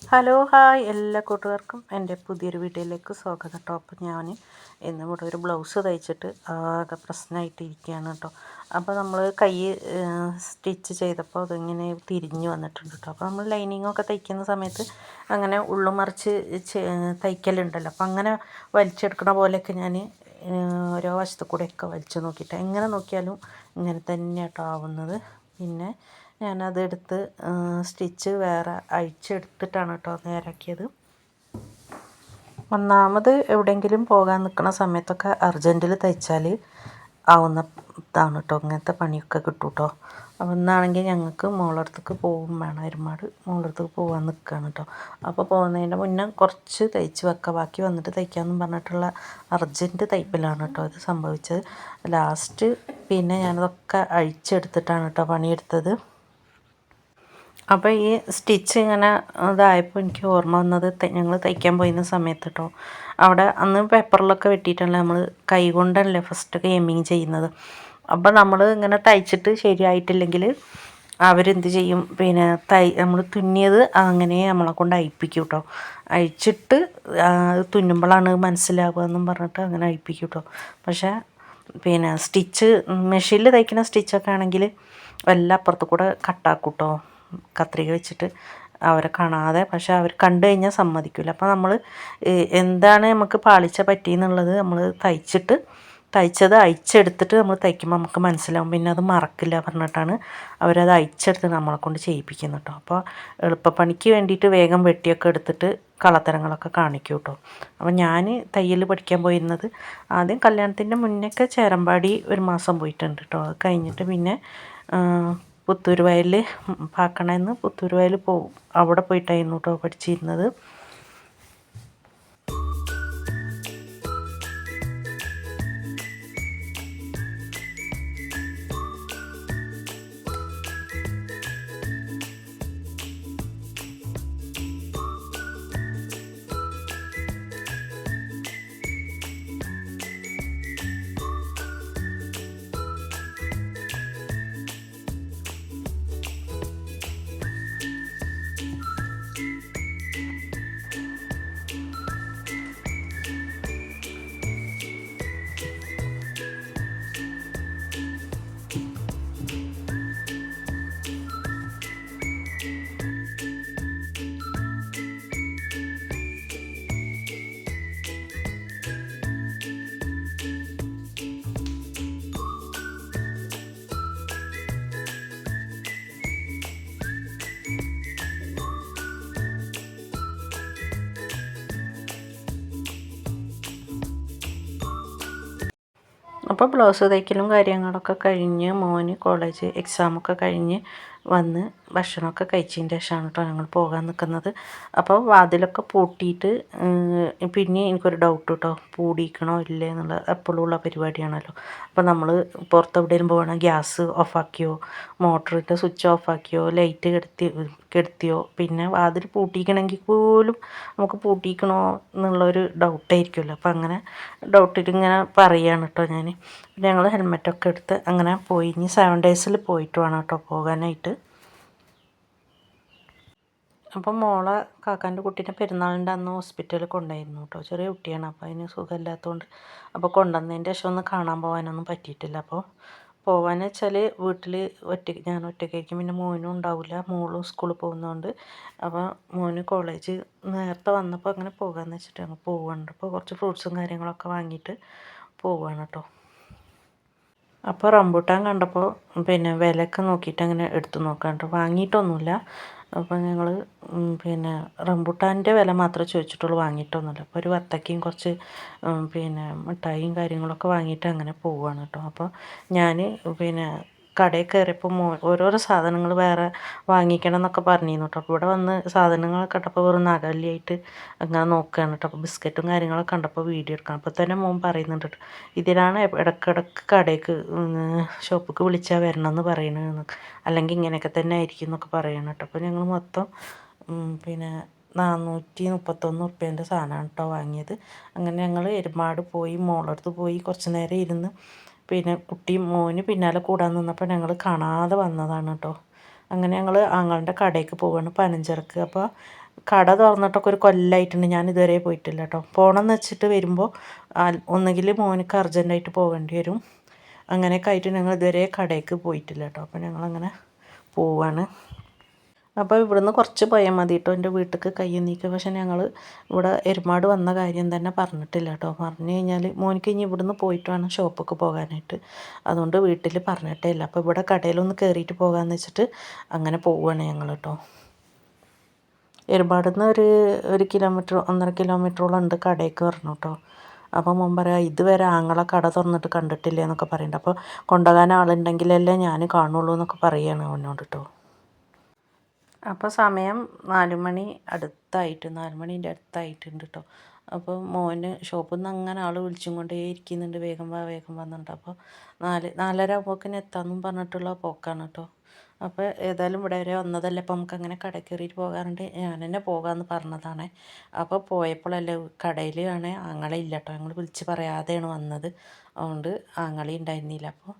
Hello hi എല്ലാ കൂട്ടുകാർക്കും എൻ്റെ പുതിയൊരു വീഡിയോയിലേക്ക് സ്വാഗതം കേട്ടോ. അപ്പോൾ ഞാൻ ഇന്നിവിടെ ഒരു ബ്ലൗസ് തയ്ച്ചിട്ട് ആകെ പ്രശ്നമായിട്ടിരിക്കുകയാണ് കേട്ടോ. അപ്പോൾ നമ്മൾ കൈ സ്റ്റിച്ച് ചെയ്തപ്പോൾ അതിങ്ങനെ തിരിഞ്ഞു വന്നിട്ടുണ്ട് കേട്ടോ. അപ്പോൾ നമ്മൾ ലൈനിങ്ങൊക്കെ തയ്ക്കുന്ന സമയത്ത് അങ്ങനെ ഉള്ളുമറിച്ച് തയ്ക്കലുണ്ടല്ലോ. അപ്പോൾ അങ്ങനെ വലിച്ചെടുക്കണ പോലെയൊക്കെ ഞാൻ ഓരോ വശത്തു കൂടെയൊക്കെ വലിച്ചു നോക്കിയിട്ട് എങ്ങനെ നോക്കിയാലും ഇങ്ങനെ തന്നെ കേട്ടോ ആവുന്നത്. പിന്നെ ഞാനതെടുത്ത് സ്റ്റിച്ച് വേറെ അഴിച്ചെടുത്തിട്ടാണ് കേട്ടോ നേരാക്കിയത്. ഒന്നാമത് എവിടെയെങ്കിലും പോകാൻ നിൽക്കുന്ന സമയത്തൊക്കെ അർജൻറ്റിൽ തയ്ച്ചാൽ ആവുന്ന ഇതാണ് കേട്ടോ. ഇങ്ങനത്തെ പണിയൊക്കെ കിട്ടും കേട്ടോ. അപ്പോൾ ഇന്നാണെങ്കിൽ ഞങ്ങൾക്ക് മോളടുത്തേക്ക് പോകും വേണം, എരുമാട് മോളടുത്തേക്ക് പോകാൻ നിൽക്കുകയാണ് കേട്ടോ. അപ്പോൾ പോകുന്നതിൻ്റെ മുന്നേ കുറച്ച് തയ്ച്ച് വെക്കുക, ബാക്കി വന്നിട്ട് തയ്ക്കാമെന്നും പറഞ്ഞിട്ടുള്ള അർജൻറ്റ് തയ്പ്പിലാണ് കേട്ടോ ഇത് സംഭവിച്ചത്. ലാസ്റ്റ് പിന്നെ ഞാനതൊക്കെ അഴിച്ചെടുത്തിട്ടാണ് കേട്ടോ പണിയെടുത്തത്. അപ്പോൾ ഈ സ്റ്റിച്ച് ഇങ്ങനെ ഇതായപ്പോൾ എനിക്ക് ഓർമ്മ വന്നത് ഞങ്ങൾ തയ്ക്കാൻ പോയിരുന്ന സമയത്ത് കേട്ടോ. അവിടെ അന്ന് പേപ്പറിലൊക്കെ വെട്ടിയിട്ടല്ലേ നമ്മൾ കൈ കൊണ്ടല്ലേ ഫസ്റ്റൊക്കെ എമ്മിങ് ചെയ്യുന്നത്. അപ്പോൾ നമ്മൾ ഇങ്ങനെ തയ്ച്ചിട്ട് ശരിയായിട്ടില്ലെങ്കിൽ അവരെന്ത് ചെയ്യും, പിന്നെ നമ്മൾ തുന്നിയത് അങ്ങനെ നമ്മളെ കൊണ്ട് അഴിപ്പിക്കും കേട്ടോ. അഴിച്ചിട്ട് തുന്നുമ്പോഴാണ് മനസ്സിലാവുക എന്നും പറഞ്ഞിട്ട് അങ്ങനെ അഴിപ്പിക്കും കേട്ടോ. പക്ഷേ പിന്നെ സ്റ്റിച്ച് മെഷീനിൽ തയ്ക്കുന്ന സ്റ്റിച്ചൊക്കെ ആണെങ്കിൽ എല്ലാം അപ്പുറത്ത് കൂടെ കട്ടാക്കും കേട്ടോ, കത്രിക വെച്ചിട്ട് അവരെ കാണാതെ. പക്ഷെ അവർ കണ്ടു കഴിഞ്ഞാൽ സമ്മതിക്കില്ല. അപ്പോൾ നമ്മൾ എന്താണ് നമുക്ക് പാളിച്ച പറ്റിയെന്നുള്ളത് നമ്മൾ തയ്ച്ചത് അയച്ചെടുത്തിട്ട് നമ്മൾ തയ്ക്കുമ്പോൾ നമുക്ക് മനസ്സിലാവും. പിന്നെ അത് മറക്കില്ല പറഞ്ഞിട്ടാണ് അവരത് അയച്ചെടുത്ത് നമ്മളെ കൊണ്ട് ചെയ്യിപ്പിക്കുന്നത് കേട്ടോ. അപ്പോൾ എളുപ്പപ്പണിക്ക് വേണ്ടിയിട്ട് വേഗം വെട്ടിയൊക്കെ എടുത്തിട്ട് കളത്തരങ്ങളൊക്കെ കാണിക്കും കേട്ടോ. അപ്പോൾ ഞാൻ തയ്യൽ പഠിക്കാൻ പോയിരുന്നത് ആദ്യം കല്യാണത്തിൻ്റെ മുന്നേയൊക്കെ ചേരമ്പാടി ഒരു മാസം പോയിട്ടുണ്ട് കേട്ടോ. അത് കഴിഞ്ഞിട്ട് പിന്നെ പുത്തൂർ വയലിൽ പാക്കണമെന്ന് പുത്തൂർ വയലിൽ പോകും, അവിടെ പോയിട്ടായിരുന്നു കേട്ടോ പഠിച്ചിരുന്നത്. അപ്പോൾ ബ്ലൗസ് തയ്ക്കലും കാര്യങ്ങളൊക്കെ കഴിഞ്ഞ് മോന് കോളേജ് എക്സാമൊക്കെ കഴിഞ്ഞ് വന്ന് ഭക്ഷണമൊക്കെ കഴിച്ചതിൻ്റെ ശേഷമാണ് കേട്ടോ ഞങ്ങൾ പോകാൻ നിൽക്കുന്നത്. അപ്പോൾ വാതിലൊക്കെ പൂട്ടിയിട്ട് പിന്നെ എനിക്കൊരു ഡൗട്ട് കേട്ടോ, പൂട്ടിക്കണോ ഇല്ലേ എന്നുള്ളത് എപ്പോഴും ഉള്ള പരിപാടിയാണല്ലോ. അപ്പോൾ നമ്മൾ പുറത്ത് എവിടെയെങ്കിലും പോകണം, ഗ്യാസ് ഓഫാക്കിയോ, മോട്ടറിൻ്റെ സ്വിച്ച് ഓഫാക്കിയോ, ലൈറ്റ് കെടുത്തിയോ, പിന്നെ വാതിൽ പൂട്ടിക്കണമെങ്കിൽ പോലും നമുക്ക് പൂട്ടിക്കണോ എന്നുള്ളൊരു ഡൗട്ടായിരിക്കുമല്ലോ. അപ്പോൾ അങ്ങനെ ഡൗട്ടിൽ ഇങ്ങനെ പറയുകയാണ് കേട്ടോ ഞാൻ. ഞങ്ങൾ ഹെൽമെറ്റൊക്കെ എടുത്ത് അങ്ങനെ പോയി. ഇനി 7 ഡേയ്സിൽ പോയിട്ട് വേണം കേട്ടോ പോകാനായിട്ട്. അപ്പം മോളെ കാക്കാൻ്റെ കുട്ടീനെ പെരുന്നാളിൻ്റെ അന്ന് ഹോസ്പിറ്റലിൽ കൊണ്ടുപോയിരുന്നു കേട്ടോ. ചെറിയ കുട്ടിയാണ്, അപ്പോൾ അതിന് സുഖമില്ലാത്തതുകൊണ്ട് അപ്പോൾ കൊണ്ടുവന്നതിൻ്റെ ശേഷം ഒന്ന് കാണാൻ പോകാനൊന്നും പറ്റിയിട്ടില്ല. അപ്പോൾ പോകാന്ന് വെച്ചാൽ വീട്ടിൽ ഞാൻ ഒറ്റയ്ക്കായിരിക്കും, പിന്നെ മോനും ഉണ്ടാവില്ല, മോളും സ്കൂളിൽ പോകുന്നതുകൊണ്ട്. അപ്പോൾ മോന് കോളേജ് നേരത്തെ വന്നപ്പോൾ അങ്ങനെ പോകാമെന്ന് വെച്ചിട്ട് അങ്ങ് പോവുകയാണ്. അപ്പോൾ കുറച്ച് ഫ്രൂട്ട്സും കാര്യങ്ങളൊക്കെ വാങ്ങിയിട്ട് പോവുകയാണ് കേട്ടോ. അപ്പോൾ റംബൂട്ടാൻ കണ്ടപ്പോൾ പിന്നെ വിലയൊക്കെ നോക്കിയിട്ട് അങ്ങനെ എടുത്തു നോക്കാണ്ട് വാങ്ങിയിട്ടൊന്നുമില്ല. അപ്പോൾ ഞങ്ങൾ പിന്നെ റംബൂട്ടാൻ്റെ വില മാത്രമേ ചോദിച്ചിട്ടുള്ളൂ, വാങ്ങിയിട്ടൊന്നുമില്ല. അപ്പോൾ ഒരു വത്തക്കയും കുറച്ച് പിന്നെ മിഠായിയും കാര്യങ്ങളൊക്കെ വാങ്ങിയിട്ട് അങ്ങനെ പോവുകയാണ് കേട്ടോ. അപ്പോൾ ഞാൻ പിന്നെ കടയിൽ കയറിയപ്പോൾ ഓരോരോ സാധനങ്ങൾ വേറെ വാങ്ങിക്കണം എന്നൊക്കെ പറഞ്ഞിരുന്നു കേട്ടോ. അപ്പോൾ ഇവിടെ വന്ന് സാധനങ്ങളൊക്കെ കണ്ടപ്പോൾ വെറും നഗലിയായിട്ട് അങ്ങനെ നോക്കുകയാണ് കേട്ടോ. അപ്പോൾ ബിസ്ക്കറ്റും കാര്യങ്ങളൊക്കെ കണ്ടപ്പോൾ വീഡിയോ എടുക്കണം. അപ്പോൾ തന്നെ മോൻ പറയുന്നുണ്ട് കേട്ടോ, ഇതിനാണ് ഇടയ്ക്കിടയ്ക്ക് കടയ്ക്ക് ഷോപ്പിലേക്ക് വിളിച്ചാൽ വരണമെന്ന് പറയണതെന്ന്, അല്ലെങ്കിൽ ഇങ്ങനെയൊക്കെ തന്നെ ആയിരിക്കും എന്നൊക്കെ പറയണം കേട്ടോ. അപ്പോൾ ഞങ്ങൾ മൊത്തം പിന്നെ 431 ഉറുപ്പ്യേൻ്റെ സാധനമാണ് കേട്ടോ വാങ്ങിയത്. അങ്ങനെ ഞങ്ങൾ എരുമാട് പോയി, മോളടുത്ത് പോയി കുറച്ച് നേരം ഇരുന്ന് പിന്നെ മോന് പിന്നാലെ കൂടാൻ നിന്നപ്പോൾ ഞങ്ങൾ കാണാതെ വന്നതാണ് കേട്ടോ. അങ്ങനെ ഞങ്ങൾ ആങ്ങളുടെ കടയ്ക്ക് പോവുകയാണ് പനഞ്ചിറക്ക്. അപ്പോൾ കട തുറന്നിട്ടൊക്കെ ഒരു കൊല്ലമായിട്ടുണ്ട്, ഞാൻ ഇതുവരെ പോയിട്ടില്ല കേട്ടോ. പോകണമെന്ന് വെച്ചിട്ട് വരുമ്പോൾ ഒന്നുകിൽ മോനിക്ക് അർജൻറ്റായിട്ട് പോകേണ്ടി വരും, അങ്ങനെയൊക്കെ ആയിട്ട് ഞങ്ങൾ ഇതുവരെ കടയ്ക്ക് പോയിട്ടില്ല കേട്ടോ. അപ്പോൾ ഞങ്ങളങ്ങനെ പോവാണ്. അപ്പോൾ ഇവിടുന്ന് കുറച്ച് പോയാൽ മതി കേട്ടോ എൻ്റെ വീട്ടിലേക്ക് കയ്യന്നീക്ക്. പക്ഷേ ഞങ്ങൾ ഇവിടെ എരുമാട് വന്ന കാര്യം തന്നെ പറഞ്ഞിട്ടില്ല കേട്ടോ. പറഞ്ഞു കഴിഞ്ഞാൽ മോനിക്ക് ഇനി ഇവിടുന്ന് പോയിട്ട് വേണം ഷോപ്പൊക്കെ പോകാനായിട്ട്, അതുകൊണ്ട് വീട്ടിൽ പറഞ്ഞിട്ടേ ഇല്ല. അപ്പോൾ ഇവിടെ കടയിലൊന്ന് കയറിയിട്ട് പോകാമെന്ന് വെച്ചിട്ട് അങ്ങനെ പോവുകയാണ് ഞങ്ങൾ കേട്ടോ. എരുമാട് നിന്ന് ഒരു കിലോമീറ്റർ 1.5 കിലോമീറ്ററോളം ഉണ്ട് കടയ്ക്ക് പറഞ്ഞു കേട്ടോ. അപ്പോൾ മോൻ പറയാം ഇതുവരെ ആങ്ങളെ കട തുറന്നിട്ട് കണ്ടിട്ടില്ല എന്നൊക്കെ പറയുന്നുണ്ട്. അപ്പോൾ കൊണ്ടുപോകാൻ ആളുണ്ടെങ്കിലല്ലേ ഞാൻ കാണുള്ളൂ എന്നൊക്കെ പറയുകയാണ് അവനോട് കേട്ടോ. അപ്പോൾ സമയം 4 മണി അടുത്തായിട്ട് 4 മണീൻ്റെ അടുത്തായിട്ടുണ്ട് കേട്ടോ. അപ്പോൾ മോന് ഷോപ്പിൽ നിന്ന് അങ്ങനെ ആൾ വിളിച്ചും കൊണ്ടേ ഇരിക്കുന്നുണ്ട്, വേഗം വാ വേഗം വന്നിട്ടുണ്ട്. അപ്പോൾ 4:30 ആകുമ്പോഴേക്കിന് എത്താമെന്നും പറഞ്ഞിട്ടുള്ള പോക്കാണ് കേട്ടോ. അപ്പോൾ ഏതായാലും ഇവിടെ വരെ വന്നതല്ലേ, അപ്പോൾ നമുക്ക് അങ്ങനെ കടയിൽ കയറിയിട്ട് പോകാറുണ്ട്, ഞാൻ തന്നെ പോകാമെന്ന് പറഞ്ഞതാണ്. അപ്പോൾ പോയപ്പോഴല്ലേ കടയിൽ ആണെങ്കിൽ ആങ്ങളെ ഇല്ല കേട്ടോ, ഞങ്ങൾ വിളിച്ച് പറയാതെയാണ് വന്നത്, അതുകൊണ്ട് ആങ്ങളെ ഉണ്ടായിരുന്നില്ല. അപ്പോൾ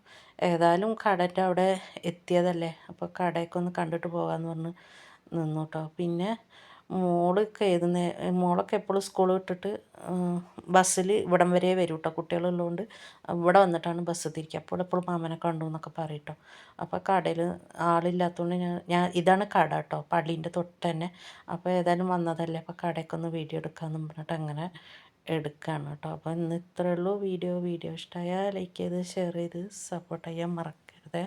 ഏതായാലും കടൻ്റെ അവിടെ എത്തിയതല്ലേ, അപ്പോൾ കടയൊക്കെ ഒന്ന് കണ്ടിട്ട് പോകാമെന്ന് പറഞ്ഞ് നിന്നു കേട്ടോ. പിന്നെ മോളൊക്കെ എപ്പോഴും സ്കൂൾ വിട്ടിട്ട് ബസ്സിൽ ഇവിടം വരെ വരും കേട്ടോ, കുട്ടികളുള്ളതുകൊണ്ട് ഇവിടെ വന്നിട്ടാണ് ബസ് തിരിക്കുക. അപ്പോൾ എപ്പോഴും മാമനെ കണ്ടു എന്നൊക്കെ പറയും കേട്ടോ. അപ്പോൾ കടയിൽ ആളില്ലാത്തതുകൊണ്ട് ഞാൻ ഇതാണ് കട കേട്ടോ, പള്ളീൻ്റെ തൊട്ട് തന്നെ. അപ്പോൾ ഏതായാലും വന്നതല്ലേ, അപ്പോൾ കടയൊക്കെ ഒന്ന് വീഡിയോ എടുക്കാമെന്ന് പറഞ്ഞിട്ട് അങ്ങനെ എടുക്കുകയാണ് കേട്ടോ. അപ്പോൾ ഇന്ന് ഇത്രയേ ഉള്ളൂ വീഡിയോ ഇഷ്ടമായാൽ ലൈക്ക് ചെയ്ത് ഷെയർ ചെയ്ത് സപ്പോർട്ട് ചെയ്യാൻ മറക്കരുത്.